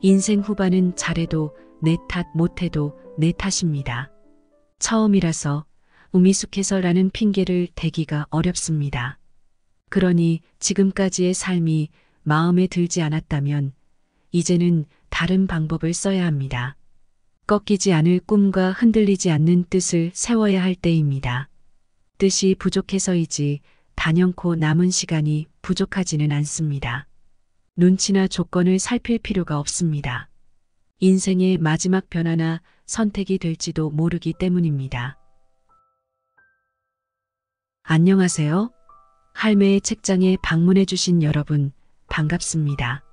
인생 후반은 잘해도 내 탓, 못해도 내 탓입니다. 처음이라서 우미숙해서라는 핑계를 대기가 어렵습니다. 그러니 지금까지의 삶이 마음에 들지 않았다면 이제는 다른 방법을 써야 합니다. 꺾이지 않을 꿈과 흔들리지 않는 뜻을 세워야 할 때입니다. 뜻이 부족해서이지 단연코 남은 시간이 부족하지는 않습니다. 눈치나 조건을 살필 필요가 없습니다. 인생의 마지막 변화나 선택이 될지도 모르기 때문입니다. 안녕하세요. 할매의 책장에 방문해 주신 여러분, 반갑습니다.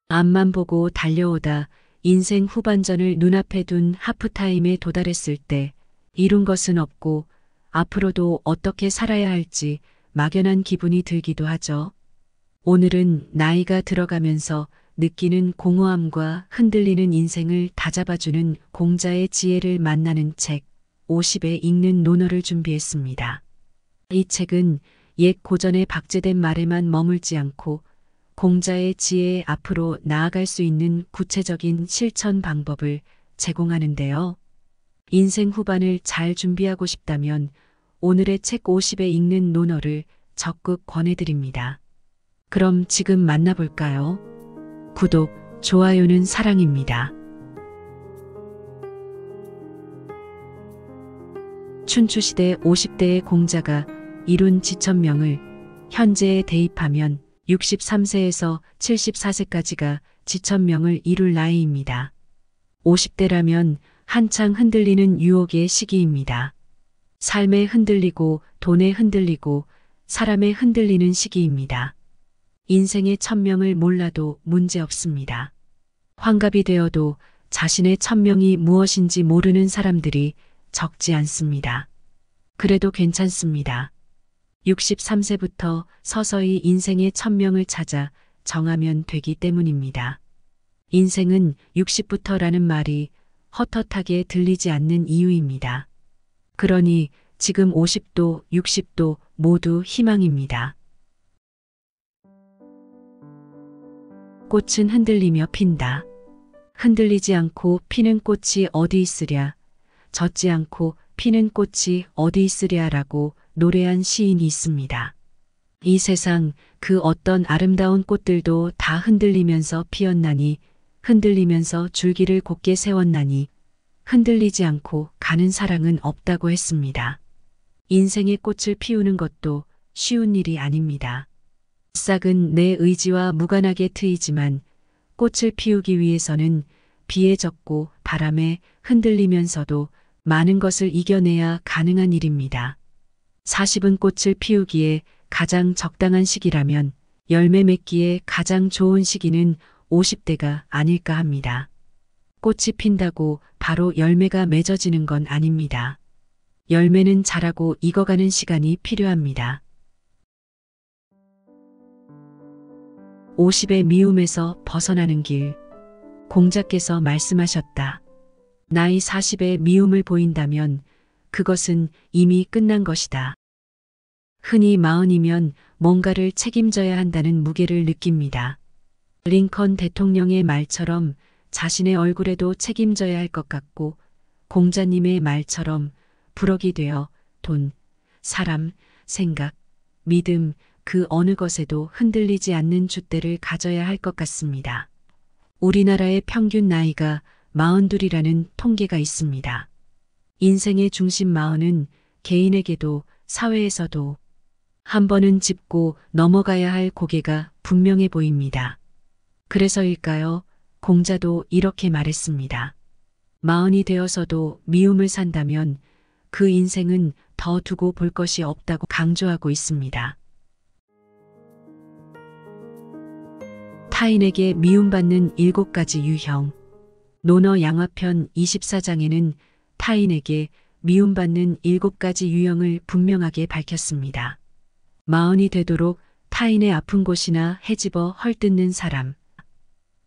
앞만 보고 달려오다 인생 후반전을 눈앞에 둔 하프타임에 도달했을 때 이룬 것은 없고 앞으로도 어떻게 살아야 할지 막연한 기분이 들기도 하죠. 오늘은 나이가 들어가면서 느끼는 공허함과 흔들리는 인생을 다잡아주는 공자의 지혜를 만나는 책 50에 읽는 논어를 준비했습니다. 이 책은 옛 고전의 박제된 말에만 머물지 않고 공자의 지혜에 앞으로 나아갈 수 있는 구체적인 실천 방법을 제공하는데요. 인생 후반을 잘 준비하고 싶다면 오늘의 책 50에 읽는 논어를 적극 권해드립니다. 그럼 지금 만나볼까요? 구독, 좋아요는 사랑입니다. 춘추시대 50대의 공자가 이룬 지천명을 현재에 대입하면 63세에서 74세까지가 지천명을 이룰 나이입니다. 50대라면 한창 흔들리는 유혹의 시기입니다. 삶에 흔들리고 돈에 흔들리고 사람에 흔들리는 시기입니다. 인생의 천명을 몰라도 문제없습니다. 환갑이 되어도 자신의 천명이 무엇인지 모르는 사람들이 적지 않습니다. 그래도 괜찮습니다. 63세부터 서서히 인생의 천명을 찾아 정하면 되기 때문입니다. 인생은 60부터라는 말이 헛헛하게 들리지 않는 이유입니다. 그러니 지금 50도, 60도 모두 희망입니다. 꽃은 흔들리며 핀다. 흔들리지 않고 피는 꽃이 어디 있으랴. 젖지 않고 피는 꽃이 어디 있으랴라고 노래한 시인이 있습니다. 이 세상 그 어떤 아름다운 꽃들도 다 흔들리면서 피었나니 흔들리면서 줄기를 곧게 세웠나니 흔들리지 않고 가는 사랑은 없다고 했습니다. 인생의 꽃을 피우는 것도 쉬운 일이 아닙니다. 싹은 내 의지와 무관하게 트이지만 꽃을 피우기 위해서는 비에 젖고 바람에 흔들리면서도 많은 것을 이겨내야 가능한 일입니다. 40은 꽃을 피우기에 가장 적당한 시기라면 열매 맺기에 가장 좋은 시기는 50대가 아닐까 합니다. 꽃이 핀다고 바로 열매가 맺어지는 건 아닙니다. 열매는 자라고 익어가는 시간이 필요합니다. 50의 미움에서 벗어나는 길. 공자께서 말씀하셨다. 나이 40의 미움을 보인다면 그것은 이미 끝난 것이다. 흔히 40이면 뭔가를 책임져야 한다는 무게를 느낍니다. 링컨 대통령의 말처럼 자신의 얼굴에도 책임져야 할 것 같고 공자님의 말처럼 부럭이 되어 돈, 사람, 생각, 믿음 그 어느 것에도 흔들리지 않는 줏대를 가져야 할 것 같습니다. 우리나라의 평균 나이가 42이라는 통계가 있습니다. 인생의 중심 40은 개인에게도 사회에서도 한 번은 짚고 넘어가야 할 고개가 분명해 보입니다. 그래서일까요? 공자도 이렇게 말했습니다. 40이 되어서도 미움을 산다면 그 인생은 더 두고 볼 것이 없다고 강조하고 있습니다. 타인에게 미움받는 7가지 유형. 논어 양화편 24장에는 타인에게 미움받는 7가지 유형을 분명하게 밝혔습니다. 40이 되도록 타인의 아픈 곳이나 헤집어 헐뜯는 사람,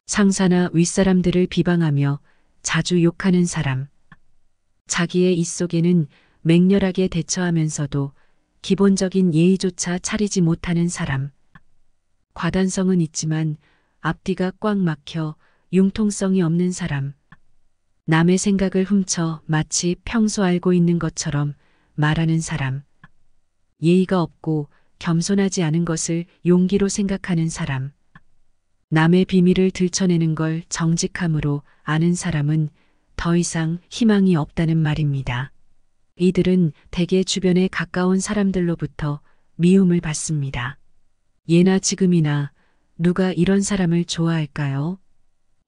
상사나 윗사람들을 비방하며 자주 욕하는 사람, 자기의 입속에는 맹렬하게 대처하면서도 기본적인 예의조차 차리지 못하는 사람, 과단성은 있지만 앞뒤가 꽉 막혀 융통성이 없는 사람. 남의 생각을 훔쳐 마치 평소 알고 있는 것처럼 말하는 사람. 예의가 없고 겸손하지 않은 것을 용기로 생각하는 사람. 남의 비밀을 들춰내는 걸 정직함으로 아는 사람은 더 이상 희망이 없다는 말입니다. 이들은 대개 주변에 가까운 사람들로부터 미움을 받습니다. 예나 지금이나 누가 이런 사람을 좋아할까요?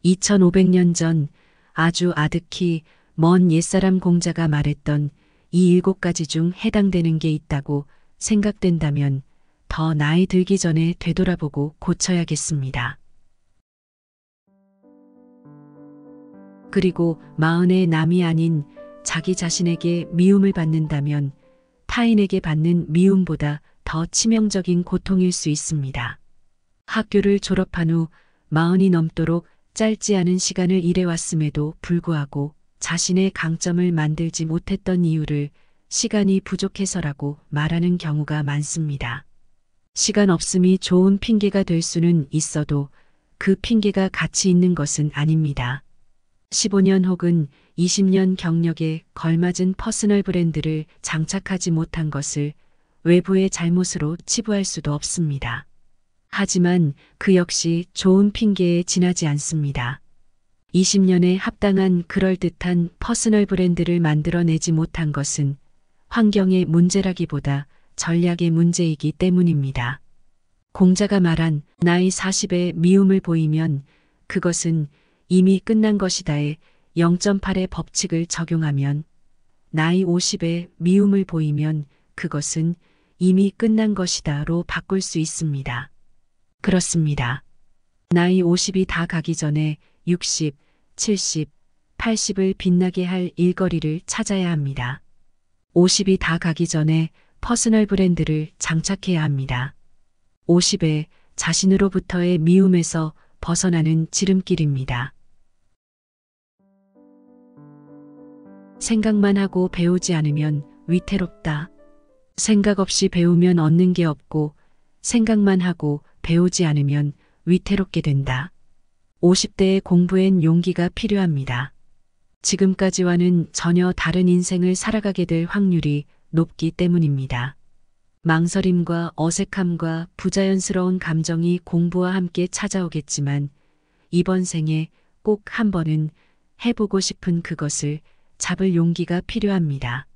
2500년 전 아주 아득히 먼 옛사람 공자가 말했던 이 7가지 중 해당되는 게 있다고 생각된다면 더 나이 들기 전에 되돌아보고 고쳐야겠습니다. 그리고 마흔의 남이 아닌 자기 자신에게 미움을 받는다면 타인에게 받는 미움보다 더 치명적인 고통일 수 있습니다. 학교를 졸업한 후 40이 넘도록 짧지 않은 시간을 일해왔음에도 불구하고 자신의 강점을 만들지 못했던 이유를 시간이 부족해서라고 말하는 경우가 많습니다. 시간 없음이 좋은 핑계가 될 수는 있어도 그 핑계가 가치 있는 것은 아닙니다. 15년 혹은 20년 경력에 걸맞은 퍼스널 브랜드를 장착하지 못한 것을 외부의 잘못으로 치부할 수도 없습니다. 하지만 그 역시 좋은 핑계에 지나지 않습니다. 20년에 합당한 그럴듯한 퍼스널 브랜드를 만들어내지 못한 것은 환경의 문제라기보다 전략의 문제이기 때문입니다. 공자가 말한 나이 40에 미움을 보이면 그것은 이미 끝난 것이다의 0.8의 법칙을 적용하면 나이 50에 미움을 보이면 그것은 이미 끝난 것이다로 바꿀 수 있습니다. 그렇습니다. 나이 50이 다 가기 전에 60, 70, 80을 빛나게 할 일거리를 찾아야 합니다. 50이 다 가기 전에 퍼스널 브랜드를 장착해야 합니다. 50에 자신으로부터의 미움에서 벗어나는 지름길입니다. 생각만 하고 배우지 않으면 위태롭다. 생각 없이 배우면 얻는 게 없고 생각만 하고 배우지 않으면 위태롭게 된다. 50대의 공부엔 용기가 필요합니다. 지금까지와는 전혀 다른 인생을 살아가게 될 확률이 높기 때문입니다. 망설임과 어색함과 부자연스러운 감정이 공부와 함께 찾아오겠지만 이번 생에 꼭 한 번은 해보고 싶은 그것을 잡을 용기가 필요합니다.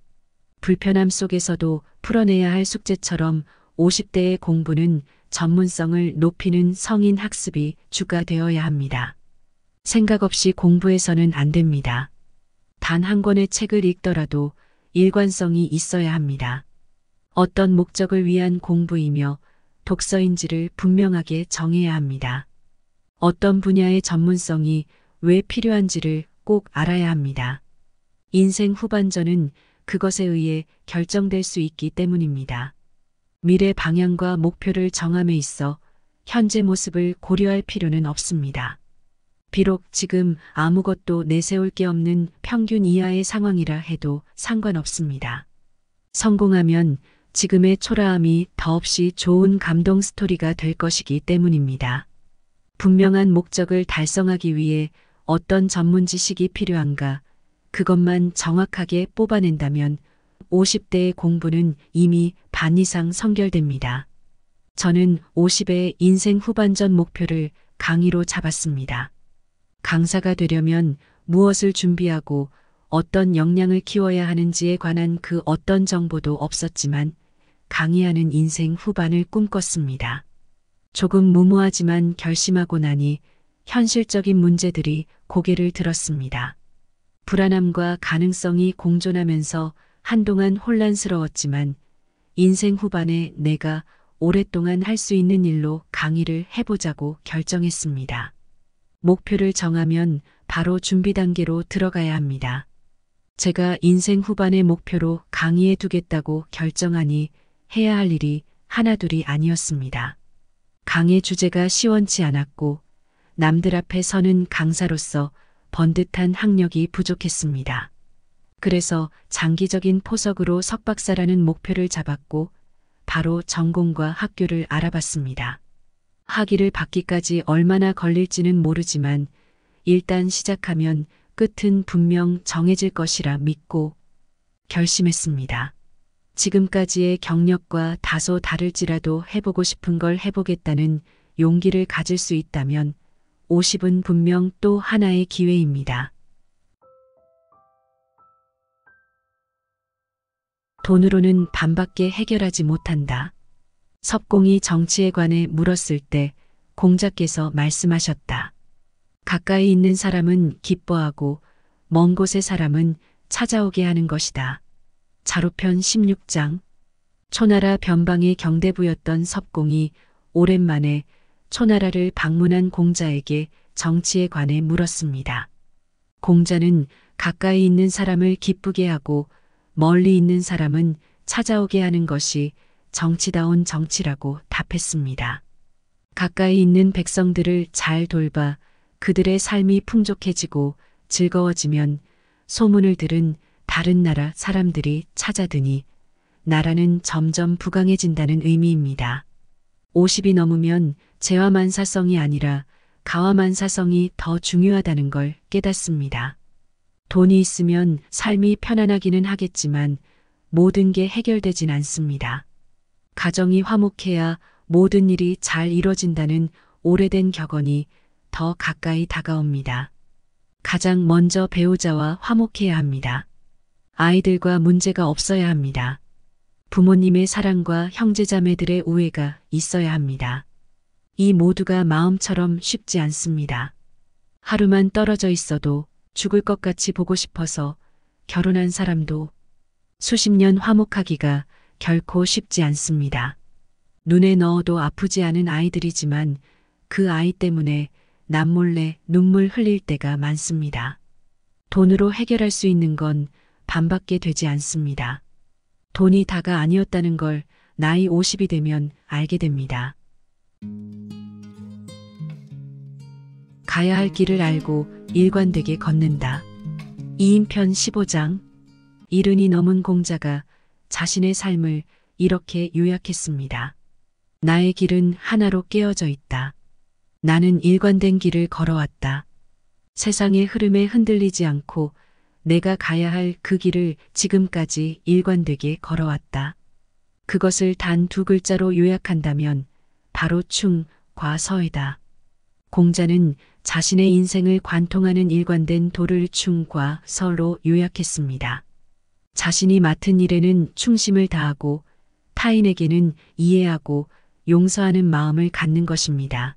불편함 속에서도 풀어내야 할 숙제처럼 50대의 공부는 전문성을 높이는 성인 학습이 주가 되어야 합니다. 생각 없이 공부해서는 안 됩니다. 단 한 권의 책을 읽더라도 일관성이 있어야 합니다. 어떤 목적을 위한 공부이며 독서인지를 분명하게 정해야 합니다. 어떤 분야의 전문성이 왜 필요한지를 꼭 알아야 합니다. 인생 후반전은 그것에 의해 결정될 수 있기 때문입니다. 미래 방향과 목표를 정함에 있어 현재 모습을 고려할 필요는 없습니다. 비록 지금 아무것도 내세울 게 없는 평균 이하의 상황이라 해도 상관없습니다. 성공하면 지금의 초라함이 더없이 좋은 감동 스토리가 될 것이기 때문입니다. 분명한 목적을 달성하기 위해 어떤 전문 지식이 필요한가, 그것만 정확하게 뽑아낸다면 50대의 공부는 이미 반 이상 성결됩니다. 저는 50의 인생 후반전 목표를 강의로 잡았습니다. 강사가 되려면 무엇을 준비하고 어떤 역량을 키워야 하는지에 관한 그 어떤 정보도 없었지만 강의하는 인생 후반을 꿈꿨습니다. 조금 무모하지만 결심하고 나니 현실적인 문제들이 고개를 들었습니다. 불안함과 가능성이 공존하면서 한동안 혼란스러웠지만 인생 후반에 내가 오랫동안 할 수 있는 일로 강의를 해보자고 결정했습니다. 목표를 정하면 바로 준비 단계로 들어가야 합니다. 제가 인생 후반의 목표로 강의해 두겠다고 결정하니 해야 할 일이 하나둘이 아니었습니다. 강의 주제가 시원치 않았고 남들 앞에 서는 강사로서 번듯한 학력이 부족했습니다. 그래서 장기적인 포석으로 석박사라는 목표를 잡았고 바로 전공과 학교를 알아봤습니다. 학위를 받기까지 얼마나 걸릴지는 모르지만 일단 시작하면 끝은 분명 정해질 것이라 믿고 결심했습니다. 지금까지의 경력과 다소 다를지라도 해보고 싶은 걸 해보겠다는 용기를 가질 수 있다면 50은 분명 또 하나의 기회입니다. 돈으로는 반밖에 해결하지 못한다. 섭공이 정치에 관해 물었을 때 공자께서 말씀하셨다. 가까이 있는 사람은 기뻐하고 먼 곳의 사람은 찾아오게 하는 것이다. 자로편 16장. 초나라 변방의 경대부였던 섭공이 오랜만에 초나라를 방문한 공자에게 정치에 관해 물었습니다. 공자는 가까이 있는 사람을 기쁘게 하고 멀리 있는 사람은 찾아오게 하는 것이 정치다운 정치라고 답했습니다. 가까이 있는 백성들을 잘 돌봐 그들의 삶이 풍족해지고 즐거워지면 소문을 들은 다른 나라 사람들이 찾아드니 나라는 점점 부강해진다는 의미입니다. 50이 넘으면 재화만사성이 아니라 가화만사성이 더 중요하다는 걸 깨닫습니다. 돈이 있으면 삶이 편안하기는 하겠지만 모든 게 해결되진 않습니다. 가정이 화목해야 모든 일이 잘 이뤄진다는 오래된 격언이 더 가까이 다가옵니다. 가장 먼저 배우자와 화목해야 합니다. 아이들과 문제가 없어야 합니다. 부모님의 사랑과 형제자매들의 우애가 있어야 합니다. 이 모두가 마음처럼 쉽지 않습니다. 하루만 떨어져 있어도 죽을 것 같이 보고 싶어서 결혼한 사람도 수십 년 화목하기가 결코 쉽지 않습니다. 눈에 넣어도 아프지 않은 아이들이지만 그 아이 때문에 남몰래 눈물 흘릴 때가 많습니다. 돈으로 해결할 수 있는 건 반밖에 되지 않습니다. 돈이 다가 아니었다는 걸 나이 50이 되면 알게 됩니다. 가야 할 길을 알고 일관되게 걷는다. 이인편 15장. 70이 넘은 공자가 자신의 삶을 이렇게 요약했습니다. 나의 길은 하나로 깨어져 있다. 나는 일관된 길을 걸어왔다. 세상의 흐름에 흔들리지 않고 내가 가야 할 그 길을 지금까지 일관되게 걸어왔다. 그것을 단 두 글자로 요약한다면 바로 충과서이다. 공자는 자신의 인생을 관통하는 일관된 도를 충과서로 요약했습니다. 자신이 맡은 일에는 충심을 다하고 타인에게는 이해하고 용서하는 마음을 갖는 것입니다.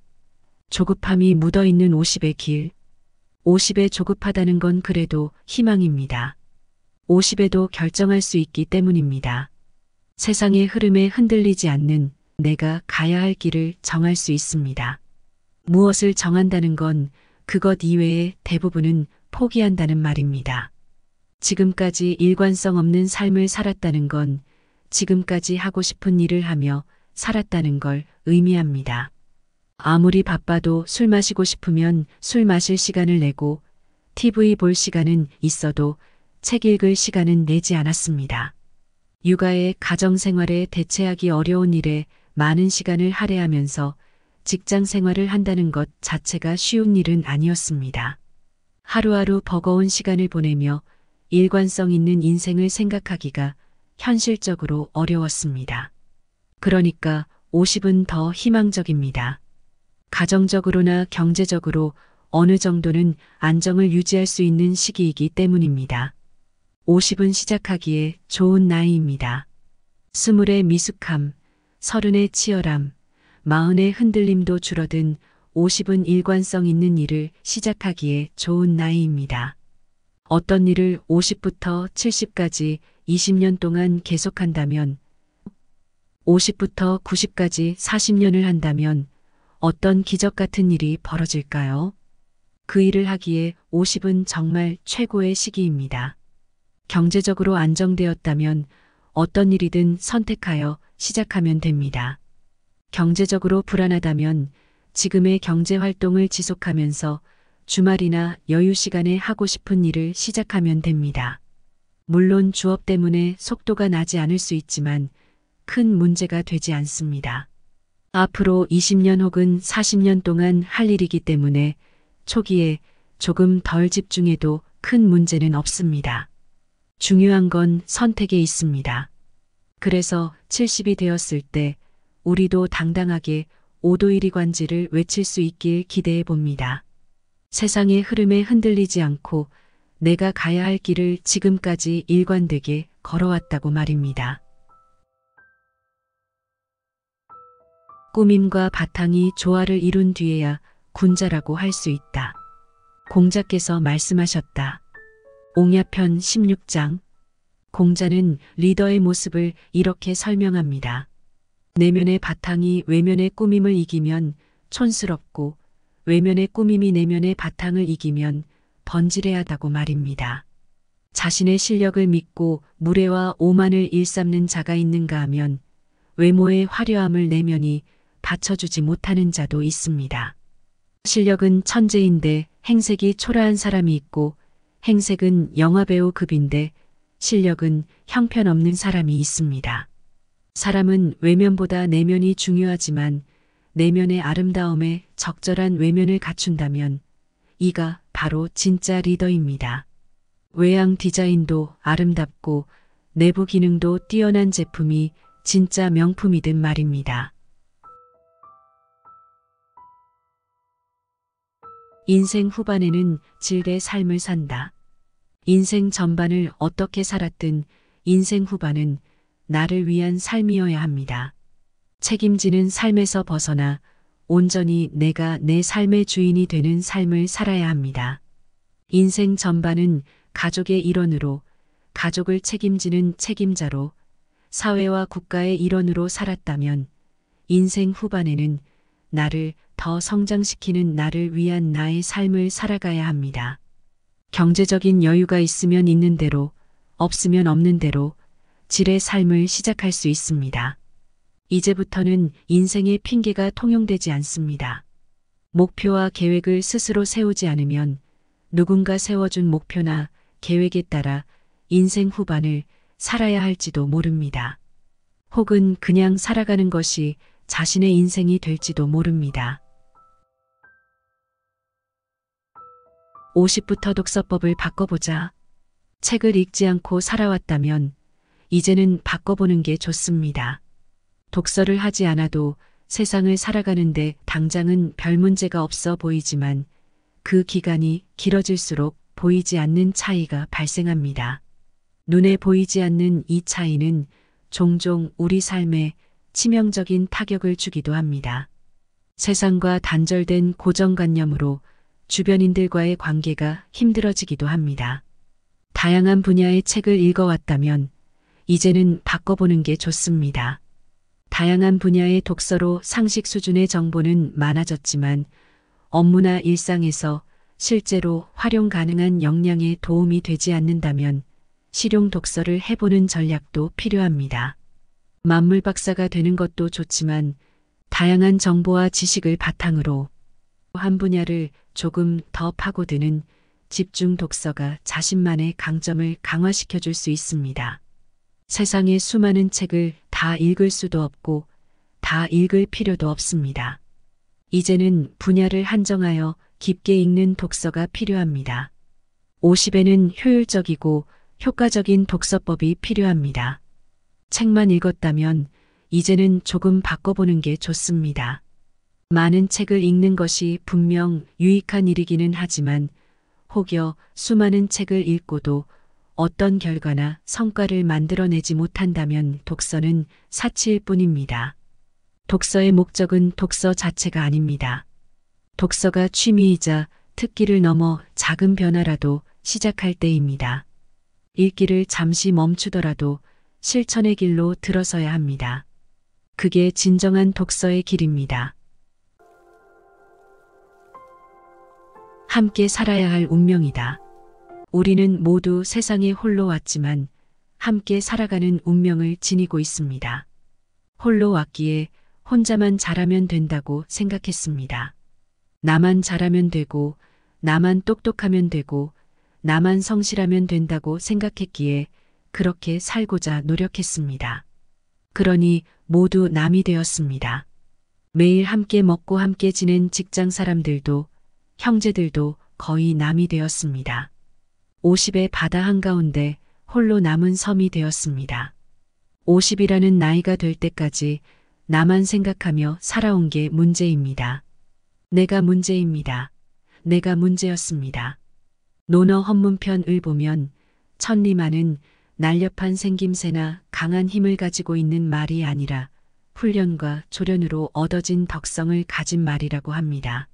조급함이 묻어있는 50의 길. 50에 조급하다는 건 그래도 희망입니다. 50에도 결정할 수 있기 때문입니다. 세상의 흐름에 흔들리지 않는 내가 가야 할 길을 정할 수 있습니다. 무엇을 정한다는 건 그것 이외의 대부분은 포기한다는 말입니다. 지금까지 일관성 없는 삶을 살았다는 건 지금까지 하고 싶은 일을 하며 살았다는 걸 의미합니다. 아무리 바빠도 술 마시고 싶으면 술 마실 시간을 내고 TV 볼 시간은 있어도 책 읽을 시간은 내지 않았습니다. 육아에 가정생활에 대체하기 어려운 일에 많은 시간을 할애하면서 직장 생활을 한다는 것 자체가 쉬운 일은 아니었습니다. 하루하루 버거운 시간을 보내며 일관성 있는 인생을 생각하기가 현실적으로 어려웠습니다. 그러니까 50은 더 희망적입니다. 가정적으로나 경제적으로 어느 정도는 안정을 유지할 수 있는 시기이기 때문입니다. 50은 시작하기에 좋은 나이입니다. 20의 미숙함, 30의 치열함, 40의 흔들림도 줄어든 50은 일관성 있는 일을 시작하기에 좋은 나이입니다. 어떤 일을 50부터 70까지 20년 동안 계속한다면 50부터 90까지 40년을 한다면 어떤 기적 같은 일이 벌어질까요? 그 일을 하기에 50은 정말 최고의 시기입니다. 경제적으로 안정되었다면 어떤 일이든 선택하여 시작하면 됩니다. 경제적으로 불안하다면 지금의 경제 활동을 지속하면서 주말이나 여유 시간에 하고 싶은 일을 시작하면 됩니다. 물론 주업 때문에 속도가 나지 않을 수 있지만 큰 문제가 되지 않습니다. 앞으로 20년 혹은 40년 동안 할 일이기 때문에 초기에 조금 덜 집중해도 큰 문제는 없습니다. 중요한 건 선택에 있습니다. 그래서 70이 되었을 때 우리도 당당하게 오도일이 관지를 외칠 수 있길 기대해 봅니다. 세상의 흐름에 흔들리지 않고 내가 가야 할 길을 지금까지 일관되게 걸어왔다고 말입니다. 꾸밈과 바탕이 조화를 이룬 뒤에야 군자라고 할 수 있다. 공자께서 말씀하셨다. 옹야편 16장. 공자는 리더의 모습을 이렇게 설명합니다. 내면의 바탕이 외면의 꾸밈을 이기면 촌스럽고 외면의 꾸밈이 내면의 바탕을 이기면 번지르하다고 말입니다. 자신의 실력을 믿고 무례와 오만을 일삼는 자가 있는가 하면 외모의 화려함을 내면이 받쳐주지 못하는 자도 있습니다. 실력은 천재인데 행색이 초라한 사람이 있고 행색은 영화배우 급인데 실력은 형편없는 사람이 있습니다. 사람은 외면보다 내면이 중요하지만 내면의 아름다움에 적절한 외면을 갖춘다면 이가 바로 진짜 리더입니다. 외양 디자인도 아름답고 내부 기능도 뛰어난 제품이 진짜 명품이든 말입니다. 인생 후반에는 질의 삶을 산다. 인생 전반을 어떻게 살았든 인생 후반은 나를 위한 삶이어야 합니다. 책임지는 삶에서 벗어나 온전히 내가 내 삶의 주인이 되는 삶을 살아야 합니다. 인생 전반은 가족의 일원으로, 가족을 책임지는 책임자로, 사회와 국가의 일원으로 살았다면 인생 후반에는 나를 더 성장시키는 나를 위한 나의 삶을 살아가야 합니다. 경제적인 여유가 있으면 있는 대로, 없으면 없는 대로 질의 삶을 시작할 수 있습니다. 이제부터는 인생의 핑계가 통용되지 않습니다. 목표와 계획을 스스로 세우지 않으면 누군가 세워준 목표나 계획에 따라 인생 후반을 살아야 할지도 모릅니다. 혹은 그냥 살아가는 것이 자신의 인생이 될지도 모릅니다. 50부터 독서법을 바꿔보자. 책을 읽지 않고 살아왔다면 이제는 바꿔보는 게 좋습니다. 독서를 하지 않아도 세상을 살아가는데 당장은 별 문제가 없어 보이지만 그 기간이 길어질수록 보이지 않는 차이가 발생합니다. 눈에 보이지 않는 이 차이는 종종 우리 삶에 치명적인 타격을 주기도 합니다. 세상과 단절된 고정관념으로 주변인들과의 관계가 힘들어지기도 합니다. 다양한 분야의 책을 읽어왔다면 이제는 바꿔보는 게 좋습니다. 다양한 분야의 독서로 상식 수준의 정보는 많아졌지만 업무나 일상에서 실제로 활용 가능한 역량에 도움이 되지 않는다면 실용 독서를 해보는 전략도 필요합니다. 만물 박사가 되는 것도 좋지만 다양한 정보와 지식을 바탕으로 한 분야를 조금 더 파고드는 집중 독서가 자신만의 강점을 강화시켜 줄 수 있습니다. 세상의 수많은 책을 다 읽을 수도 없고 다 읽을 필요도 없습니다. 이제는 분야를 한정하여 깊게 읽는 독서가 필요합니다. 50에는 효율적이고 효과적인 독서법이 필요합니다. 책만 읽었다면 이제는 조금 바꿔보는 게 좋습니다. 많은 책을 읽는 것이 분명 유익한 일이기는 하지만 혹여 수많은 책을 읽고도 어떤 결과나 성과를 만들어내지 못한다면 독서는 사치일 뿐입니다. 독서의 목적은 독서 자체가 아닙니다. 독서가 취미이자 특기를 넘어 작은 변화라도 시작할 때입니다. 읽기를 잠시 멈추더라도 실천의 길로 들어서야 합니다. 그게 진정한 독서의 길입니다. 함께 살아야 할 운명이다. 우리는 모두 세상에 홀로 왔지만 함께 살아가는 운명을 지니고 있습니다. 홀로 왔기에 혼자만 잘하면 된다고 생각했습니다. 나만 잘하면 되고, 나만 똑똑하면 되고, 나만 성실하면 된다고 생각했기에 그렇게 살고자 노력했습니다. 그러니 모두 남이 되었습니다. 매일 함께 먹고 함께 지낸 직장 사람들도 형제들도 거의 남이 되었습니다. 50의 바다 한가운데 홀로 남은 섬이 되었습니다. 50이라는 나이가 될 때까지 나만 생각하며 살아온 게 문제입니다. 내가 문제입니다. 내가 문제였습니다. 논어 헌문편을 보면 천리만은 날렵한 생김새나 강한 힘을 가지고 있는 말이 아니라 훈련과 조련으로 얻어진 덕성을 가진 말이라고 합니다.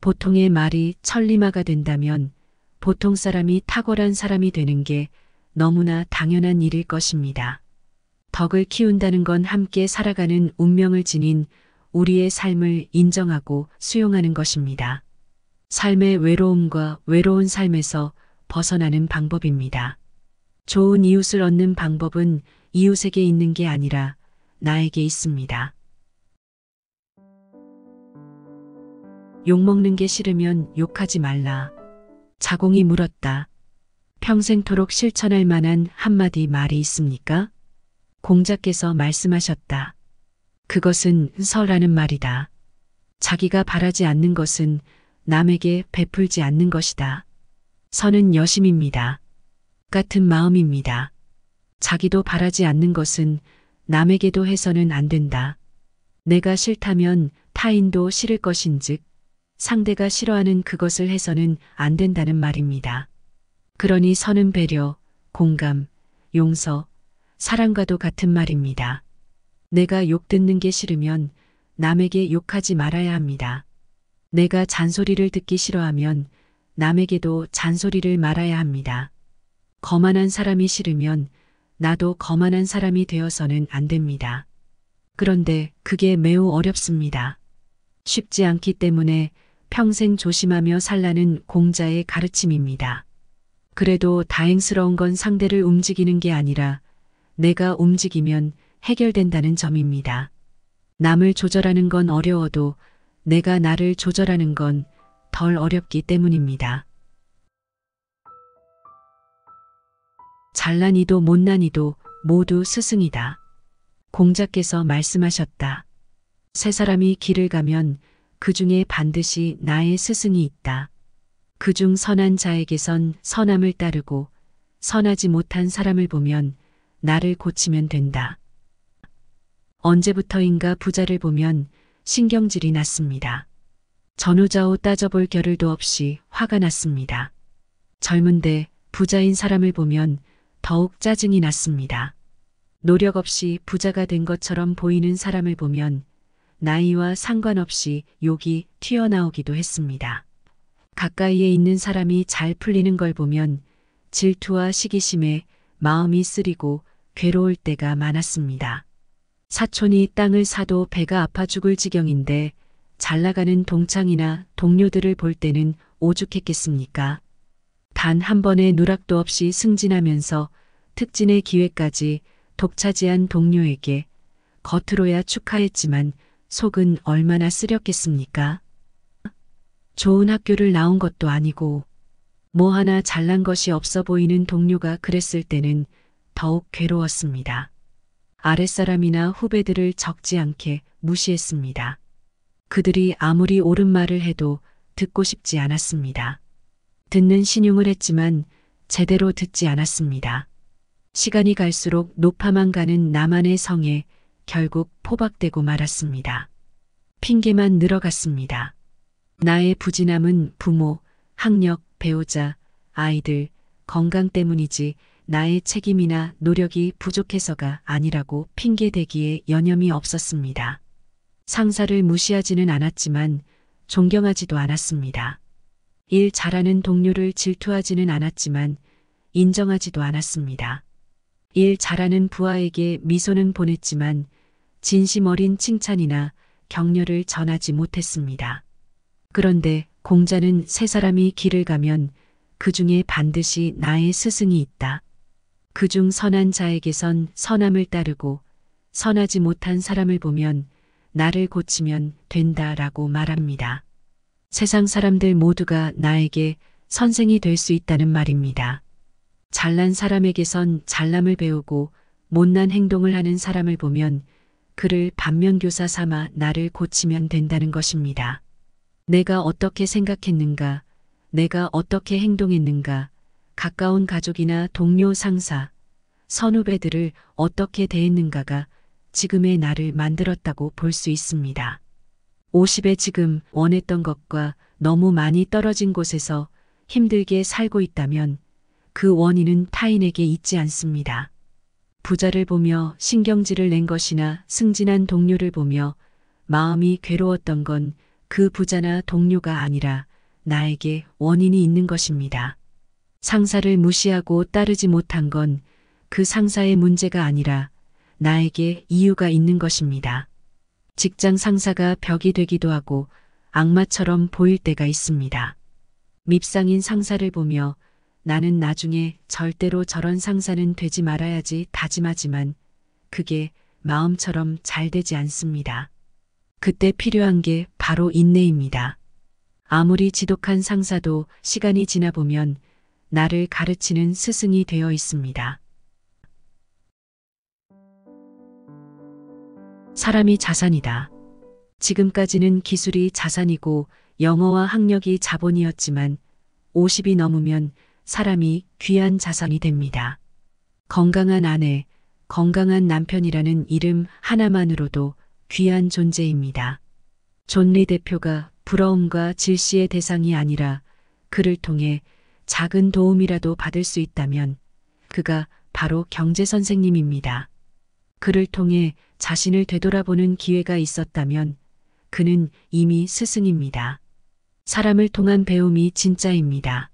보통의 말이 천리마가 된다면 보통 사람이 탁월한 사람이 되는 게 너무나 당연한 일일 것입니다. 덕을 키운다는 건 함께 살아가는 운명을 지닌 우리의 삶을 인정하고 수용하는 것입니다. 삶의 외로움과 외로운 삶에서 벗어나는 방법입니다. 좋은 이웃을 얻는 방법은 이웃에게 있는 게 아니라 나에게 있습니다. 욕먹는 게 싫으면 욕하지 말라. 자공이 물었다. 평생토록 실천할 만한 한마디 말이 있습니까? 공자께서 말씀하셨다. 그것은 서라는 말이다. 자기가 바라지 않는 것은 남에게 베풀지 않는 것이다. 서는 여심입니다. 같은 마음입니다. 자기도 바라지 않는 것은 남에게도 해서는 안 된다. 내가 싫다면 타인도 싫을 것인즉 상대가 싫어하는 그것을 해서는 안 된다는 말입니다. 그러니 서는 배려, 공감, 용서, 사랑과도 같은 말입니다. 내가 욕 듣는 게 싫으면 남에게 욕하지 말아야 합니다. 내가 잔소리를 듣기 싫어하면 남에게도 잔소리를 말아야 합니다. 거만한 사람이 싫으면 나도 거만한 사람이 되어서는 안 됩니다. 그런데 그게 매우 어렵습니다. 쉽지 않기 때문에 평생 조심하며 살라는 공자의 가르침입니다. 그래도 다행스러운 건 상대를 움직이는 게 아니라 내가 움직이면 해결된다는 점입니다. 남을 조절하는 건 어려워도 내가 나를 조절하는 건 덜 어렵기 때문입니다. 잘난 이도 못난 이도 모두 스승이다. 공자께서 말씀하셨다. 세 사람이 길을 가면 그 중에 반드시 나의 스승이 있다. 그중 선한 자에게선 선함을 따르고 선하지 못한 사람을 보면 나를 고치면 된다. 언제부터인가 부자를 보면 신경질이 났습니다. 전후좌우 따져볼 겨를도 없이 화가 났습니다. 젊은데 부자인 사람을 보면 더욱 짜증이 났습니다. 노력 없이 부자가 된 것처럼 보이는 사람을 보면 나이와 상관없이 욕이 튀어나오기도 했습니다. 가까이에 있는 사람이 잘 풀리는 걸 보면 질투와 시기심에 마음이 쓰리고 괴로울 때가 많았습니다. 사촌이 땅을 사도 배가 아파 죽을 지경인데 잘 나가는 동창이나 동료들을 볼 때는 오죽했겠습니까? 단 한 번의 누락도 없이 승진하면서 특진의 기회까지 독차지한 동료에게 겉으로야 축하했지만 속은 얼마나 쓰렸겠습니까? 좋은 학교를 나온 것도 아니고 뭐 하나 잘난 것이 없어 보이는 동료가 그랬을 때는 더욱 괴로웠습니다. 아랫사람이나 후배들을 적지 않게 무시했습니다. 그들이 아무리 옳은 말을 해도 듣고 싶지 않았습니다. 듣는 신용을 했지만 제대로 듣지 않았습니다. 시간이 갈수록 높아만 가는 나만의 성에 결국 포박되고 말았습니다. 핑계만 늘어갔습니다. 나의 부진함은 부모, 학력, 배우자, 아이들, 건강 때문이지 나의 책임이나 노력이 부족해서가 아니라고 핑계대기에 여념이 없었습니다. 상사를 무시하지는 않았지만 존경하지도 않았습니다. 일 잘하는 동료를 질투하지는 않았지만 인정하지도 않았습니다. 일 잘하는 부하에게 미소는 보냈지만 진심 어린 칭찬이나 격려를 전하지 못했습니다. 그런데 공자는 세 사람이 길을 가면 그 중에 반드시 나의 스승이 있다. 그중 선한 자에게선 선함을 따르고 선하지 못한 사람을 보면 나를 고치면 된다라고 말합니다. 세상 사람들 모두가 나에게 선생이 될 수 있다는 말입니다. 잘난 사람에게선 잘남을 배우고 못난 행동을 하는 사람을 보면 그를 반면교사 삼아 나를 고치면 된다는 것입니다. 내가 어떻게 생각했는가, 내가 어떻게 행동했는가, 가까운 가족이나 동료 상사, 선후배들을 어떻게 대했는가가 지금의 나를 만들었다고 볼 수 있습니다. 50에 지금 원했던 것과 너무 많이 떨어진 곳에서 힘들게 살고 있다면 그 원인은 타인에게 있지 않습니다. 부자를 보며 신경질을 낸 것이나 승진한 동료를 보며 마음이 괴로웠던 건 그 부자나 동료가 아니라 나에게 원인이 있는 것입니다. 상사를 무시하고 따르지 못한 건 그 상사의 문제가 아니라 나에게 이유가 있는 것입니다. 직장 상사가 벽이 되기도 하고 악마처럼 보일 때가 있습니다. 밉상인 상사를 보며 나는 나중에 절대로 저런 상사는 되지 말아야지 다짐하지만 그게 마음처럼 잘 되지 않습니다. 그때 필요한 게 바로 인내입니다. 아무리 지독한 상사도 시간이 지나 보면 나를 가르치는 스승이 되어 있습니다. 사람이 자산이다. 지금까지는 기술이 자산이고 영어와 학력이 자본이었지만 50이 넘으면 사람이 귀한 자산이 됩니다. 건강한 아내, 건강한 남편이라는 이름 하나만으로도 귀한 존재입니다. 존 리 대표가 부러움과 질시의 대상이 아니라 그를 통해 작은 도움이라도 받을 수 있다면 그가 바로 경제 선생님입니다. 그를 통해 자신을 되돌아보는 기회가 있었다면 그는 이미 스승입니다. 사람을 통한 배움이 진짜입니다.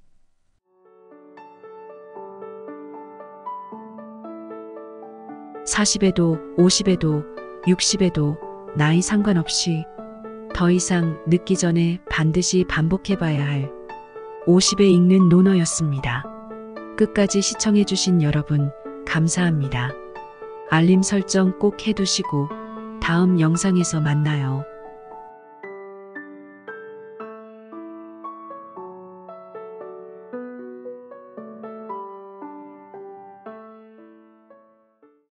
(40에도) (50에도) (60에도) 나이 상관없이 더 이상 늦기 전에 반드시 반복해봐야 할 50에 읽는 논어였습니다. 끝까지 시청해주신 여러분 감사합니다. 알림 설정 꼭 해두시고 다음 영상에서 만나요.